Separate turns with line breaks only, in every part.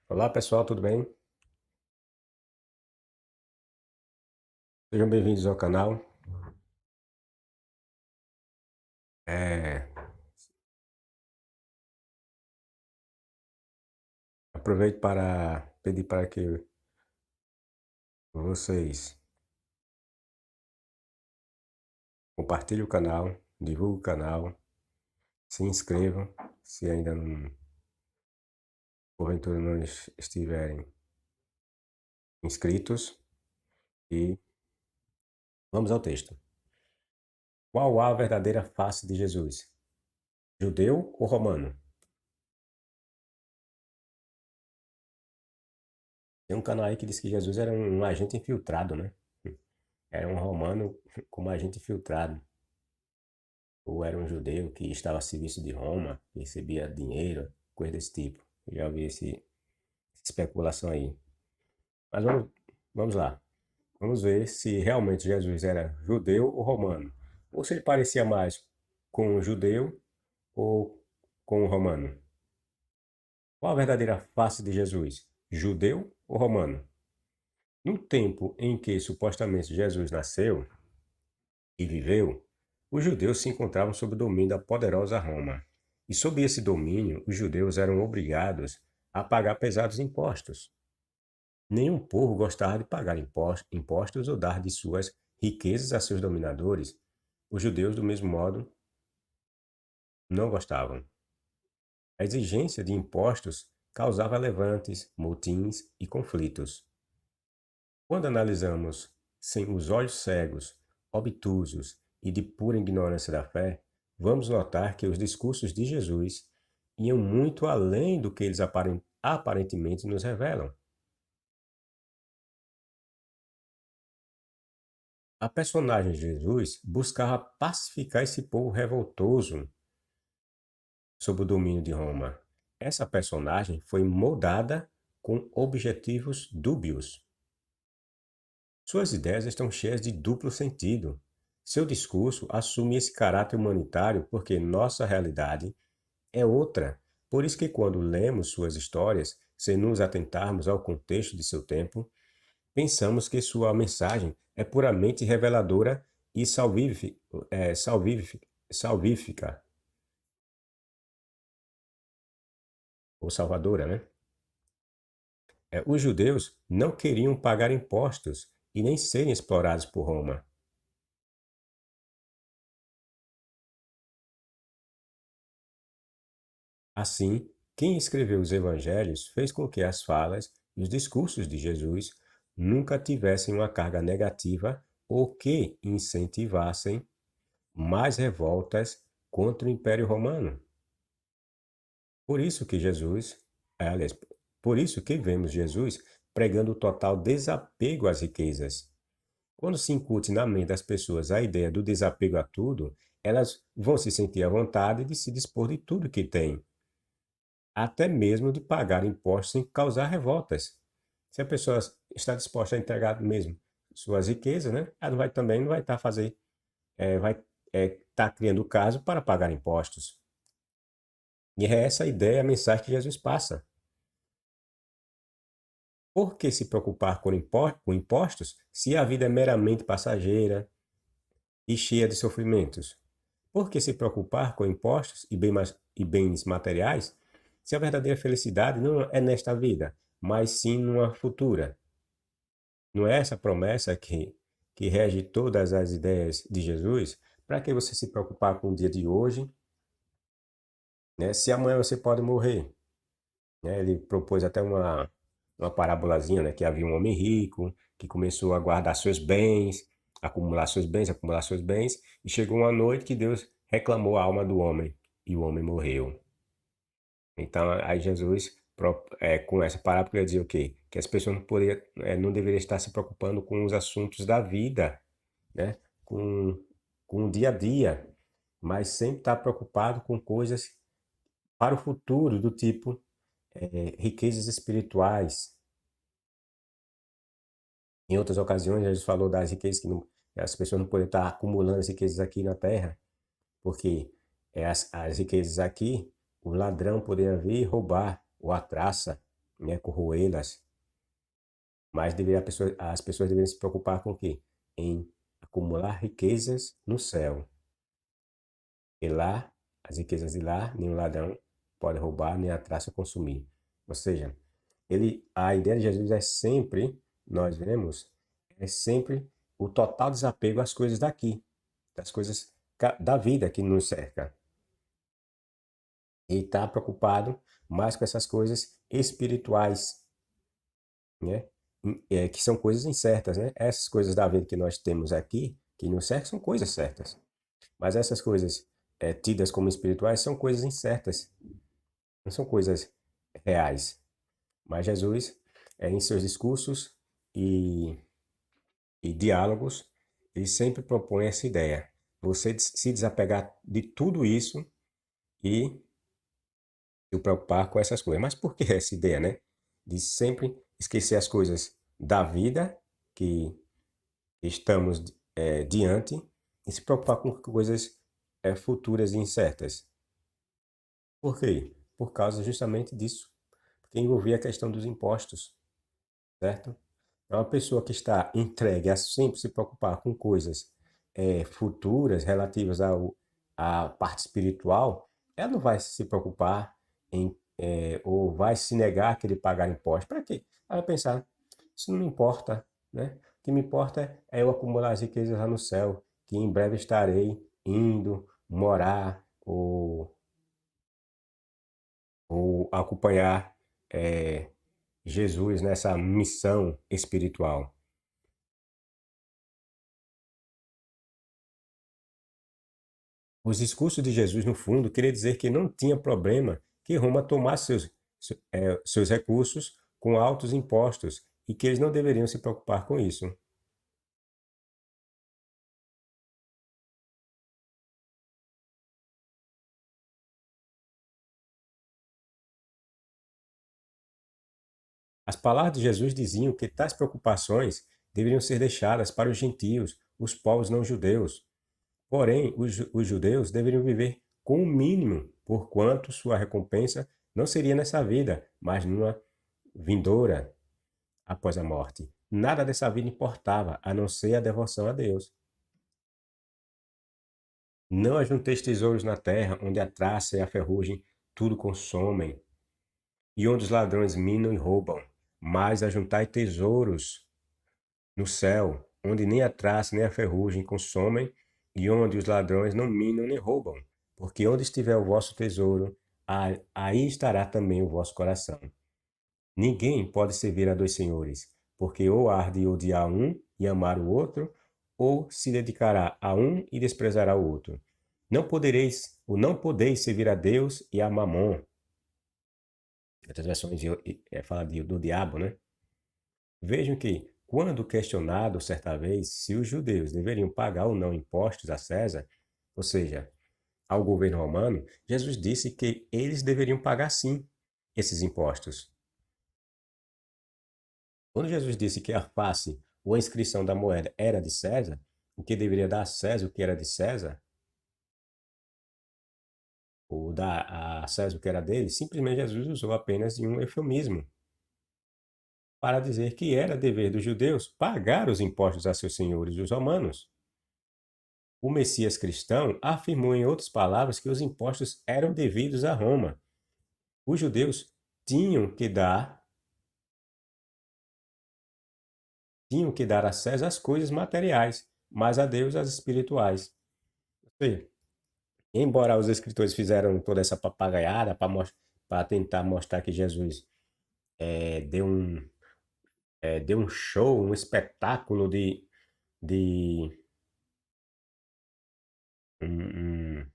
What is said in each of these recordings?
Olá pessoal, tudo bem? Sejam bem-vindos ao canal. É, Aproveito para pedir para que vocês compartilhem o canal, divulguem o canal, se inscrevam se ainda não, porventura não estiverem inscritos e vamos ao texto. Qual a verdadeira face de Jesus? Judeu ou romano? Tem um canal aí que diz que Jesus era um agente infiltrado, né? Era um romano como agente infiltrado. Ou era um judeu que estava a serviço de Roma, que recebia dinheiro, coisa desse tipo. Eu já vi essa especulação aí. Mas vamos lá. Vamos ver se realmente Jesus era judeu ou romano. Ou se ele parecia mais com um judeu ou com um romano. Qual a verdadeira face de Jesus? Judeu ou romano? No tempo em que supostamente Jesus nasceu e viveu, os judeus se encontravam sob o domínio da poderosa Roma. E sob esse domínio, os judeus eram obrigados a pagar pesados impostos. Nenhum povo gostava de pagar impostos ou dar de suas riquezas a seus dominadores. Os judeus, do mesmo modo, não gostavam. A exigência de impostos causava levantes, motins e conflitos. Quando analisamos sem os olhos cegos, obtusos e de pura ignorância da fé, vamos notar que os discursos de Jesus iam muito além do que eles aparentemente nos revelam. A personagem de Jesus buscava pacificar esse povo revoltoso sob o domínio de Roma. Essa personagem foi moldada com objetivos dúbios. Suas ideias estão cheias de duplo sentido. Seu discurso assume esse caráter humanitário porque nossa realidade é outra. Por isso que quando lemos suas histórias, sem nos atentarmos ao contexto de seu tempo, pensamos que sua mensagem é puramente reveladora e salvífica, ou salvadora, né? Os judeus não queriam pagar impostos e nem serem explorados por Roma. Assim, quem escreveu os evangelhos fez com que as falas e os discursos de Jesus nunca tivessem uma carga negativa ou que incentivassem mais revoltas contra o Império Romano. Por isso que aliás, por isso que vemos Jesus pregando o total desapego às riquezas. Quando se incute na mente das pessoas a ideia do desapego a tudo, elas vão se sentir à vontade de se dispor de tudo que têm, até mesmo de pagar impostos sem causar revoltas. Se a pessoa está disposta a entregar mesmo suas riquezas, né, ela também não vai estar vai estar criando caso para pagar impostos. E é essa a ideia, a mensagem que Jesus passa. Por que se preocupar com impostos se a vida é meramente passageira e cheia de sofrimentos? Por que se preocupar com impostos e bens materiais se a verdadeira felicidade não é nesta vida, mas sim numa futura? Não é essa a promessa que rege todas as ideias de Jesus? Para que você se preocupar com o dia de hoje, né? Se amanhã você pode morrer, né? Ele propôs até uma parábolazinha, né? Que havia um homem rico que começou a guardar seus bens, acumular seus bens, e chegou uma noite que Deus reclamou a alma do homem e o homem morreu. Então, aí Jesus, com essa parábola, quer dizer o quê? Que as pessoas não deveriam estar se preocupando com os assuntos da vida, né? Com o dia a dia, mas sempre estar preocupado com coisas para o futuro, do tipo riquezas espirituais. Em outras ocasiões, Jesus falou das riquezas as pessoas não podem estar acumulando as riquezas aqui na terra, porque as riquezas aqui, o ladrão poderia vir roubar, ou a traça, né, corroê-las, mas as pessoas deveriam se preocupar com o quê? Em acumular riquezas no céu. E lá, as riquezas de lá, nenhum ladrão pode roubar, nem a traça consumir. Ou seja, a ideia de Jesus é sempre, nós vemos, é sempre o total desapego às coisas daqui, das coisas da vida que nos cerca. E está preocupado mais com essas coisas espirituais, né? Que são coisas incertas, né? Essas coisas da vida que nós temos aqui, que nos cercam, são coisas certas. Mas essas coisas tidas como espirituais são coisas incertas, não são coisas reais. Mas Jesus, em seus discursos e, e diálogos, ele sempre propõe essa ideia. Você se desapegar de tudo isso e se preocupar com essas coisas. Mas por que essa ideia, né? De sempre esquecer as coisas da vida que estamos diante e se preocupar com coisas futuras e incertas. Por quê? Por causa justamente disso. Porque envolvia a questão dos impostos, certo? É uma pessoa que está entregue a sempre se preocupar com coisas futuras relativas à parte espiritual, ela não vai se preocupar ou vai se negar que ele pagar impostos. Para quê? Ela vai pensar, isso não me importa, né? O que me importa é eu acumular as riquezas lá no céu, que em breve estarei indo morar ou acompanhar Jesus nessa missão espiritual. Os discursos de Jesus, no fundo, queria dizer que não tinha problema que Roma tomasse seus recursos com altos impostos e que eles não deveriam se preocupar com isso. As palavras de Jesus diziam que tais preocupações deveriam ser deixadas para os gentios, os povos não judeus. Porém, os judeus deveriam viver com o mínimo, porquanto sua recompensa não seria nessa vida, mas numa vindoura após a morte. Nada dessa vida importava, a não ser a devoção a Deus. Não ajunteis tesouros na terra, onde a traça e a ferrugem tudo consomem, e onde os ladrões minam e roubam. Mas ajuntai tesouros no céu, onde nem a traça nem a ferrugem consomem, e onde os ladrões não minam nem roubam. Porque onde estiver o vosso tesouro, aí estará também o vosso coração. Ninguém pode servir a dois senhores, porque ou há de odiar um e amar o outro, ou se dedicará a um e desprezará o outro. Não podeis servir a Deus e a Mamon. Outras versões fala do diabo, né? Vejam que, quando questionado certa vez se os judeus deveriam pagar ou não impostos a César, ou seja, ao governo romano, Jesus disse que eles deveriam pagar sim esses impostos. Quando Jesus disse que a face ou a inscrição da moeda era de César, o que deveria dar a César o que era de César, ou dar a César o que era dele, simplesmente Jesus usou apenas de um eufemismo para dizer que era dever dos judeus pagar os impostos a seus senhores, os romanos. O Messias cristão afirmou em outras palavras que os impostos eram devidos a Roma. Os judeus tinham que dar tinham que dar a César as coisas materiais, mas a Deus as espirituais. Ou seja, embora os escritores fizeram toda essa papagaiada para tentar mostrar que Jesus é, deu, um, deu um show, um espetáculo de, um,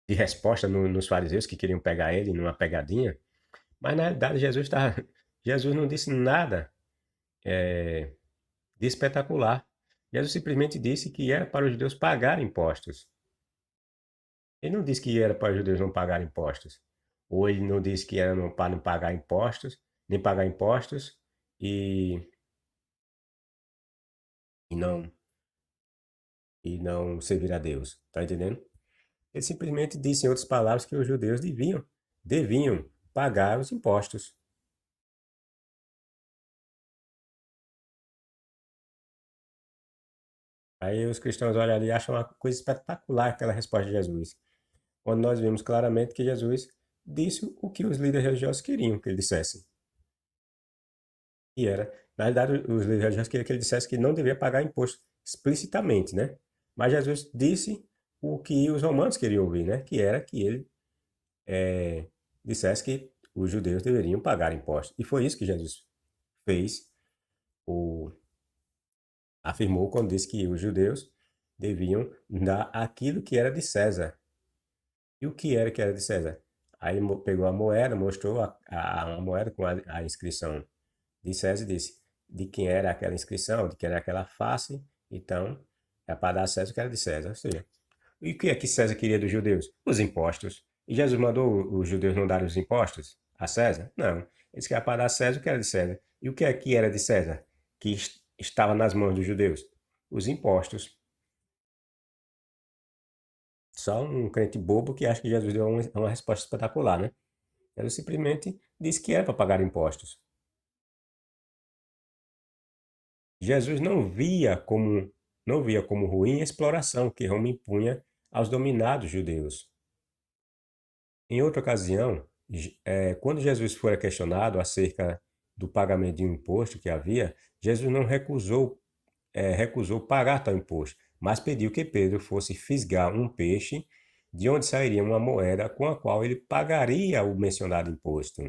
de resposta nos fariseus que queriam pegar ele numa pegadinha, mas na realidade Jesus não disse nada de espetacular. Jesus simplesmente disse que era para os judeus pagar impostos. Ele não disse que era para os judeus não pagar impostos. Ou ele não disse que era para não pagar impostos, nem pagar impostos e, e não e não servir a Deus. Tá entendendo? Ele simplesmente disse em outras palavras que os judeus deviam pagar os impostos. Aí os cristãos olham ali e acham uma coisa espetacular aquela resposta de Jesus, onde nós vimos claramente que Jesus disse o que os líderes religiosos queriam que ele dissesse. E era, na realidade, os líderes religiosos queriam que ele dissesse que não devia pagar imposto explicitamente, né? Mas Jesus disse o que os romanos queriam ouvir, né? Que era que ele dissesse que os judeus deveriam pagar impostos. E foi isso que Jesus fez, ou afirmou quando disse que os judeus deviam dar aquilo que era de César. E o que era de César? Aí pegou a moeda, mostrou a moeda com a inscrição de César e disse de quem era aquela inscrição, de quem era aquela face. Então, é para dar a César o que era de César. Ou seja, e o que é que César queria dos judeus? Os impostos. E Jesus mandou os judeus não darem os impostos a César? Não. Eles queriam para dar a César o que era de César. E o que é que era de César? Que estava nas mãos dos judeus? Os impostos. Só um crente bobo que acha que Jesus deu uma resposta espetacular, né? Jesus simplesmente disse que era para pagar impostos. Jesus não via como ruim a exploração que Roma impunha aos dominados judeus. Em outra ocasião, quando Jesus fora questionado acerca do pagamento de um imposto que havia, Jesus não recusou pagar tal imposto, mas pediu que Pedro fosse fisgar um peixe de onde sairia uma moeda com a qual ele pagaria o mencionado imposto.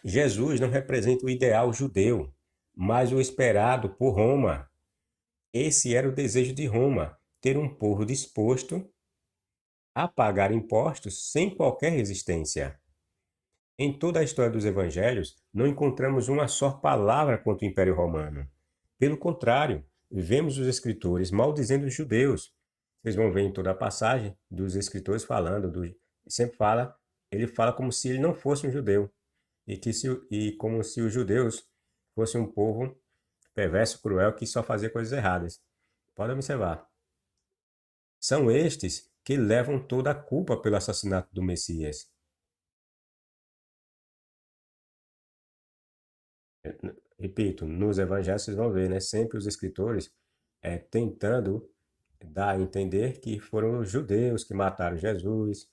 Jesus não representa o ideal judeu, mas o esperado por Roma. Esse era o desejo de Roma, ter um povo disposto a pagar impostos sem qualquer resistência. Em toda a história dos evangelhos, não encontramos uma só palavra contra o Império Romano. Pelo contrário, vemos os escritores maldizendo os judeus. Vocês vão ver em toda a passagem dos escritores falando, sempre ele fala como se ele não fosse um judeu e como se os judeus fossem um povo perverso, cruel, que só fazia coisas erradas. Pode observar. São estes que levam toda a culpa pelo assassinato do Messias. Repito, nos evangelhos vocês vão ver, né? Sempre os escritores tentando dar a entender que foram os judeus que mataram Jesus,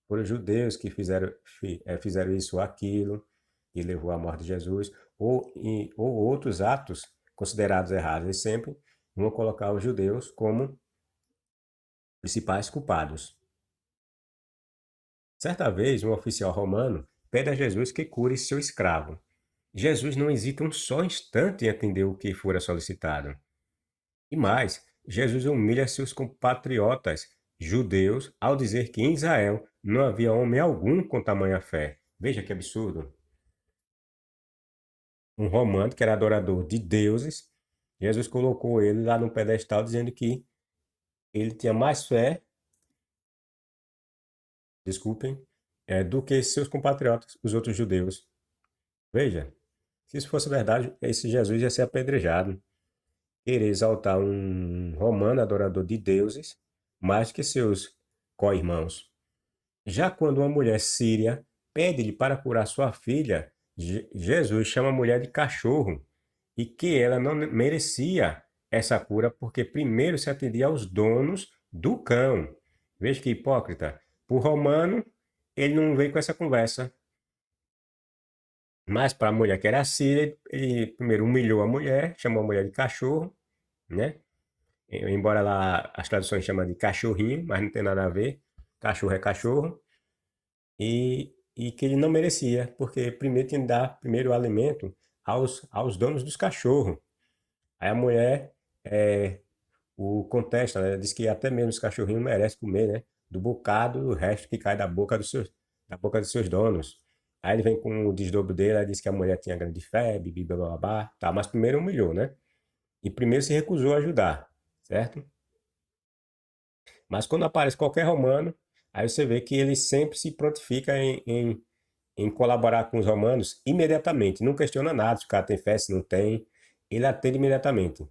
foram os judeus que fizeram isso ou aquilo, e levou à morte de Jesus, ou outros atos considerados errados. Eles sempre vão colocar os judeus como principais culpados. Certa vez, um oficial romano pede a Jesus que cure seu escravo. Jesus não hesita um só instante em atender o que fora solicitado. E mais, Jesus humilha seus compatriotas judeus ao dizer que em Israel não havia homem algum com tamanha fé. Veja que absurdo. Um romano que era adorador de deuses, Jesus colocou ele lá no pedestal dizendo que ele tinha mais fé, desculpem, do que seus compatriotas, os outros judeus. Veja, se isso fosse verdade, esse Jesus ia ser apedrejado. Querer exaltar um romano adorador de deuses mais que seus co-irmãos. Já quando uma mulher síria pede-lhe para curar sua filha, Jesus chama a mulher de cachorro e que ela não merecia essa cura porque primeiro se atendia aos donos do cão. Veja que hipócrita. Por romano, ele não veio com essa conversa. Mas para a mulher que era síria, ele primeiro humilhou a mulher, chamou a mulher de cachorro, né? Embora lá as traduções chamam de cachorrinho, mas não tem nada a ver. Cachorro é cachorro. E que ele não merecia, porque primeiro tinha que dar primeiro o alimento aos donos dos cachorros. Aí a mulher o contesta, né? Diz que até mesmo os cachorrinhos merecem comer, né? Do bocado, o resto que cai da boca dos seus donos. Aí ele vem com o desdobro dele, aí diz que a mulher tinha grande febre, blá, blá, blá, blá, tá, mas primeiro humilhou, né? E primeiro se recusou a ajudar, certo? Mas quando aparece qualquer romano, aí você vê que ele sempre se prontifica em colaborar com os romanos imediatamente. Não questiona nada se o cara tem fé, se não tem. Ele atende imediatamente.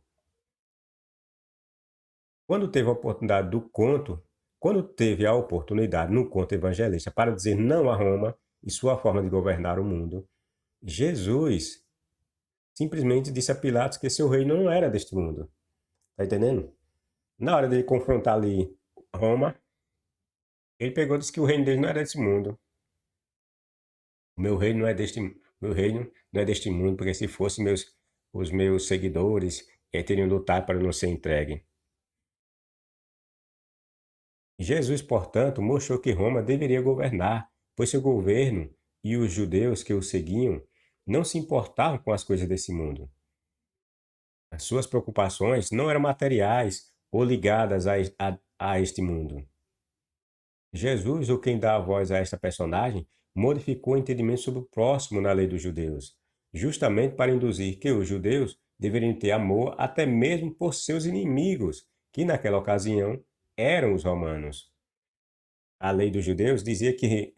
Quando teve a oportunidade do conto, quando teve a oportunidade no conto evangelista para dizer não a Roma e sua forma de governar o mundo, Jesus simplesmente disse a Pilatos que seu reino não era deste mundo. Tá entendendo? Na hora de confrontar ali Roma, ele pegou e disse que o reino dele não era desse mundo. O meu reino não é deste, meu reino não é deste mundo, porque se fosse os meus seguidores, teriam lutado para não ser entregue. Jesus, portanto, mostrou que Roma deveria governar, pois seu governo e os judeus que o seguiam não se importavam com as coisas desse mundo. As suas preocupações não eram materiais ou ligadas a este mundo. Jesus, ou quem dá a voz a esta personagem, modificou o entendimento sobre o próximo na lei dos judeus, justamente para induzir que os judeus deveriam ter amor até mesmo por seus inimigos, que naquela ocasião eram os romanos. A lei dos judeus dizia que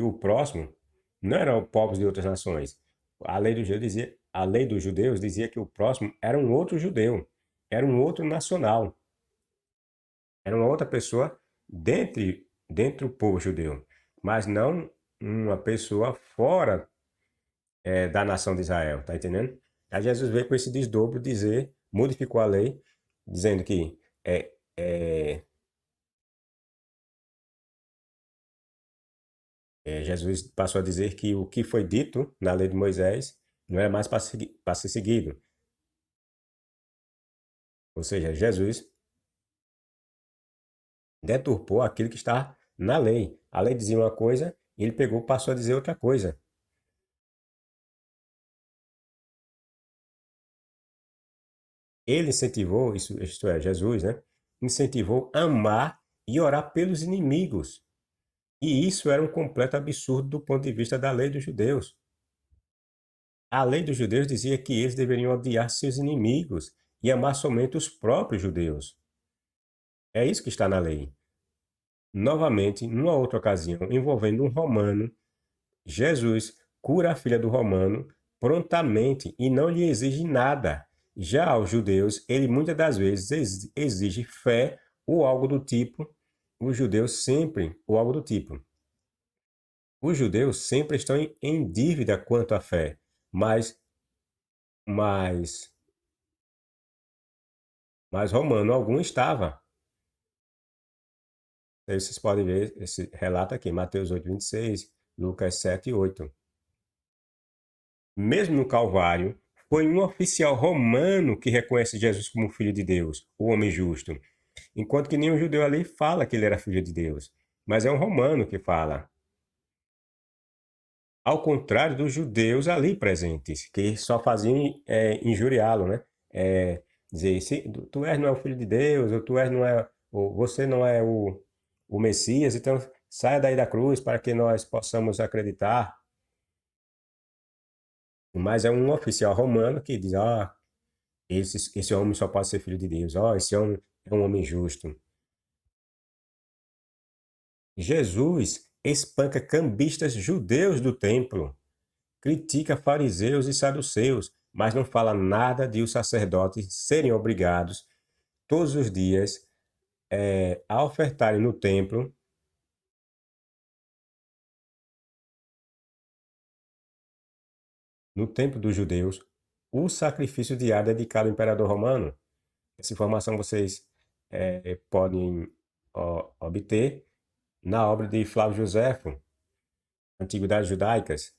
o próximo não eram povos de outras nações. A lei dos judeus dizia que o próximo era um outro judeu, era um outro nacional, era uma outra pessoa dentro do povo judeu, mas não uma pessoa fora da nação de Israel, tá entendendo? Aí Jesus veio com esse desdobro dizer, modificou a lei, dizendo que é, é, Jesus passou a dizer que o que foi dito na lei de Moisés não é mais para ser seguido. Ou seja, Jesus deturpou aquilo que está na lei. A lei dizia uma coisa e ele pegou e passou a dizer outra coisa. Ele incentivou, isto é, Jesus, né? Incentivou amar e orar pelos inimigos. E isso era um completo absurdo do ponto de vista da lei dos judeus. A lei dos judeus dizia que eles deveriam odiar seus inimigos e amar somente os próprios judeus. É isso que está na lei. Novamente, numa outra ocasião, envolvendo um romano, Jesus cura a filha do romano prontamente e não lhe exige nada. Já aos judeus, ele muitas das vezes exige fé ou algo do tipo. Os judeus sempre, ou algo do tipo. Os judeus sempre estão em dívida quanto à fé, mas, mas, mas romano algum estava. Aí vocês podem ver esse relato aqui, Mateus 8:26, Lucas 7:8. Mesmo no Calvário, foi um oficial romano que reconhece Jesus como filho de Deus, o homem justo, enquanto que nenhum judeu ali fala que ele era filho de Deus, mas é um romano que fala. Ao contrário dos judeus ali presentes, que só faziam injuriá-lo, né? Dizer, se tu és não é o filho de Deus, ou tu és não é, ou você não é o Messias, então saia daí da cruz para que nós possamos acreditar. Mas é um oficial romano que diz, esse homem só pode ser filho de Deus, esse homem é um homem justo. Jesus espanca cambistas judeus do templo, critica fariseus e saduceus, mas não fala nada de os sacerdotes serem obrigados todos os dias a ofertarem no templo dos judeus, o sacrifício diário dedicado ao imperador romano. Essa informação vocês podem obter na obra de Flávio Joséfo, Antiguidades Judaicas.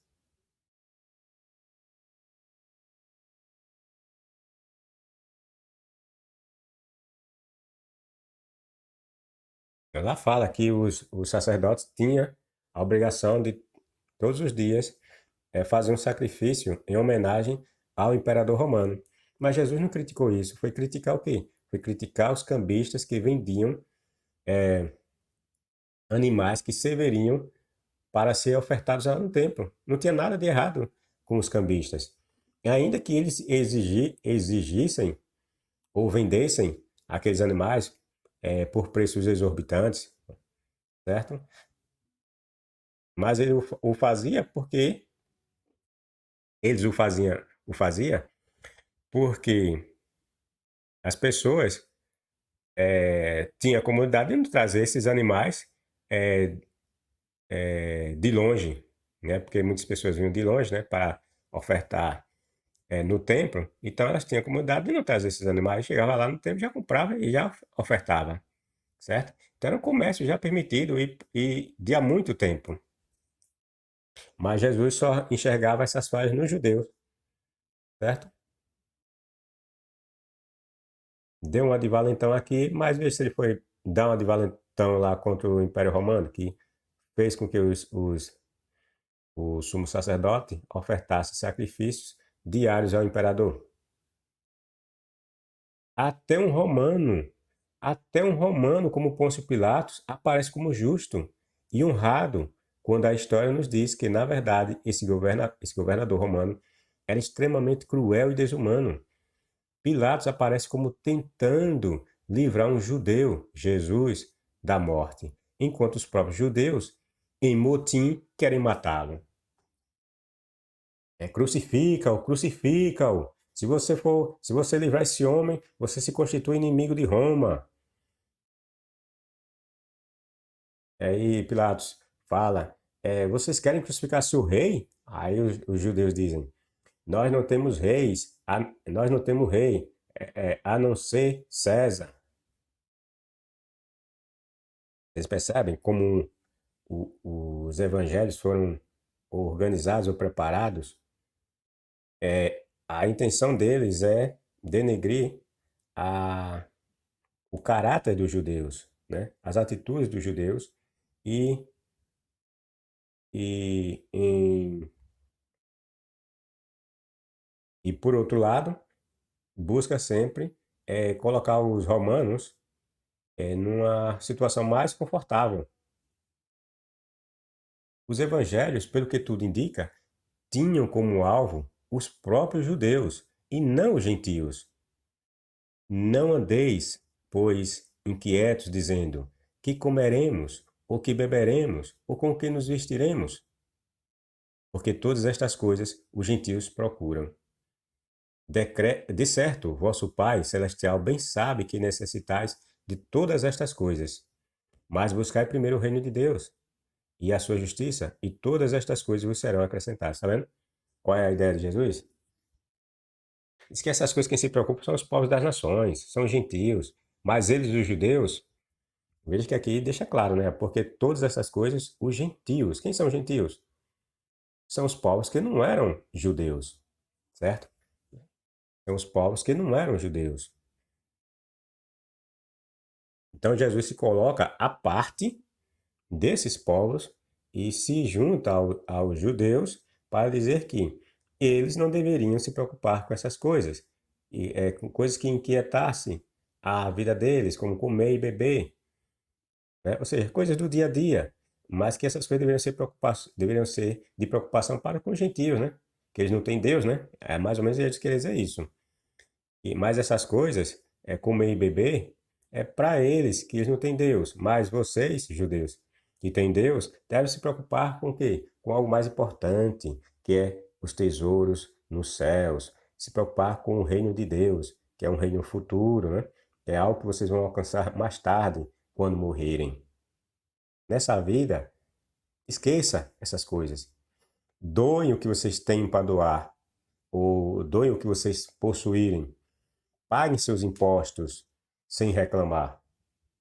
Ela fala que os sacerdotes tinham a obrigação de, todos os dias, fazer um sacrifício em homenagem ao imperador romano. Mas Jesus não criticou isso. Foi criticar o quê? Foi criticar os cambistas que vendiam animais que serviriam para ser ofertados lá no templo. Não tinha nada de errado com os cambistas. E ainda que eles exigissem ou vendessem aqueles animais por preços exorbitantes, certo? Mas ele o fazia porque eles o fazia porque as pessoas tinha a comodidade de não trazer esses animais é, de longe, né? Porque muitas pessoas vinham de longe, né? Para ofertar no templo. Então elas tinham a comodidade de não trazer esses animais. Chegava lá no templo, já comprava e já ofertava, certo? Então era um comércio já permitido e de há muito tempo. Mas Jesus só enxergava essas falhas nos judeus, certo? Deu uma de valentão aqui, mas veja se ele foi dar uma de valentão lá contra o Império Romano, que fez com que o sumo sacerdote ofertasse sacrifícios diários ao imperador. Até um romano, até um romano como Pôncio Pilatos aparece como justo e honrado, quando a história nos diz que, na verdade, esse governador romano era extremamente cruel e desumano. Pilatos aparece como tentando livrar um judeu, Jesus, da morte, enquanto os próprios judeus, em motim, querem matá-lo. Crucifica-o, crucifica-o. Se você livrar esse homem, você se constitui inimigo de Roma. Aí Pilatos fala: vocês querem crucificar seu rei? Aí os judeus dizem: nós não temos reis, nós não temos rei, a não ser César. Vocês percebem como os evangelhos foram organizados ou preparados? A intenção deles é denegrir a, o caráter dos judeus, né? As atitudes dos judeus e, e, em, e por outro lado, busca sempre colocar os romanos numa situação mais confortável. Os evangelhos, pelo que tudo indica, tinham como alvo os próprios judeus e não os gentios. Não andeis, pois, inquietos, dizendo: que comeremos, ou que beberemos, ou com que nos vestiremos? Porque todas estas coisas os gentios procuram. De certo, vosso Pai Celestial bem sabe que necessitais de todas estas coisas. Mas buscai primeiro o reino de Deus e a sua justiça, e todas estas coisas vos serão acrescentadas. Está vendo? Qual é a ideia de Jesus? Diz que essas coisas quem se preocupa são os povos das nações, são os gentios. Mas eles, os judeus, veja que aqui deixa claro, né? Porque todas essas coisas, os gentios. Quem são os gentios? São os povos que não eram judeus, certo? São os povos que não eram judeus. Então Jesus se coloca à parte desses povos e se junta aos judeus para dizer que eles não deveriam se preocupar com essas coisas, com coisas que inquietassem a vida deles, como comer e beber, né? Ou seja, coisas do dia a dia, mas que essas coisas deveriam ser de preocupação para com os gentios, né? Que eles não têm Deus, né? É mais ou menos eles querem dizer isso. Mas essas coisas, comer e beber, é para eles que eles não têm Deus. Mas vocês, judeus, que têm Deus, devem se preocupar com o quê? Com algo mais importante, que é os tesouros nos céus. Se preocupar com o reino de Deus, que é um reino futuro, né? É algo que vocês vão alcançar mais tarde, quando morrerem. Nessa vida, esqueça essas coisas. Doem o que vocês têm para doar, ou doem o que vocês possuírem. Paguem seus impostos sem reclamar.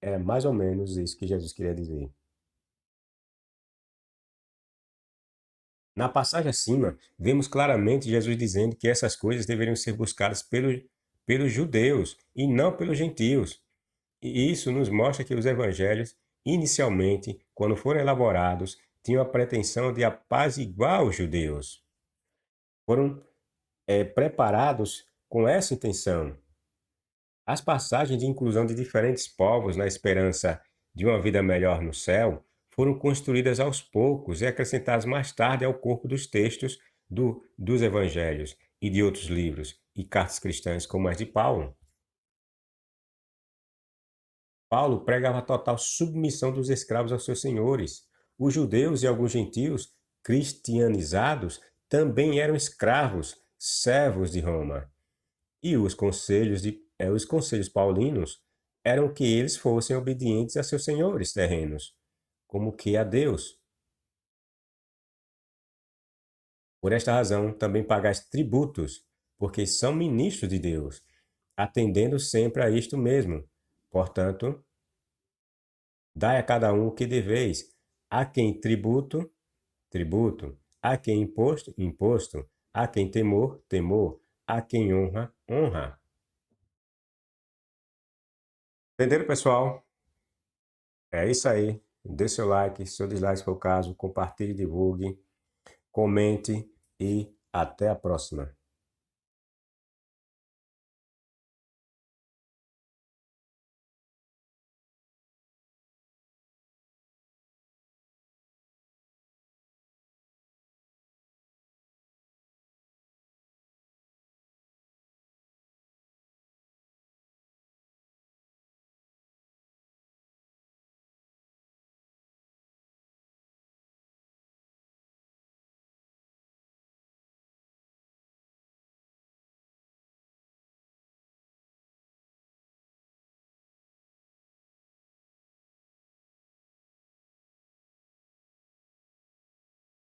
É mais ou menos isso que Jesus queria dizer. Na passagem acima, vemos claramente Jesus dizendo que essas coisas deveriam ser buscadas pelos judeus e não pelos gentios. E isso nos mostra que os evangelhos, inicialmente, quando foram elaborados, tinham a pretensão de apaziguar os judeus. Foram preparados com essa intenção. As passagens de inclusão de diferentes povos na esperança de uma vida melhor no céu foram construídas aos poucos e acrescentadas mais tarde ao corpo dos textos dos evangelhos e de outros livros e cartas cristãs, como as de Paulo. Paulo pregava a total submissão dos escravos aos seus senhores. Os judeus e alguns gentios cristianizados também eram escravos, servos de Roma. E os conselhos paulinos eram que eles fossem obedientes a seus senhores terrenos, como que a Deus. Por esta razão, também pagais tributos, porque são ministros de Deus, atendendo sempre a isto mesmo. Portanto, dai a cada um o que deveis, a quem tributo, tributo, a quem imposto, imposto, a quem temor, temor, a quem honra, honra. Entenderam, pessoal? É isso aí. Dê seu like, seu dislike se for o caso, compartilhe, divulgue, comente e até a próxima.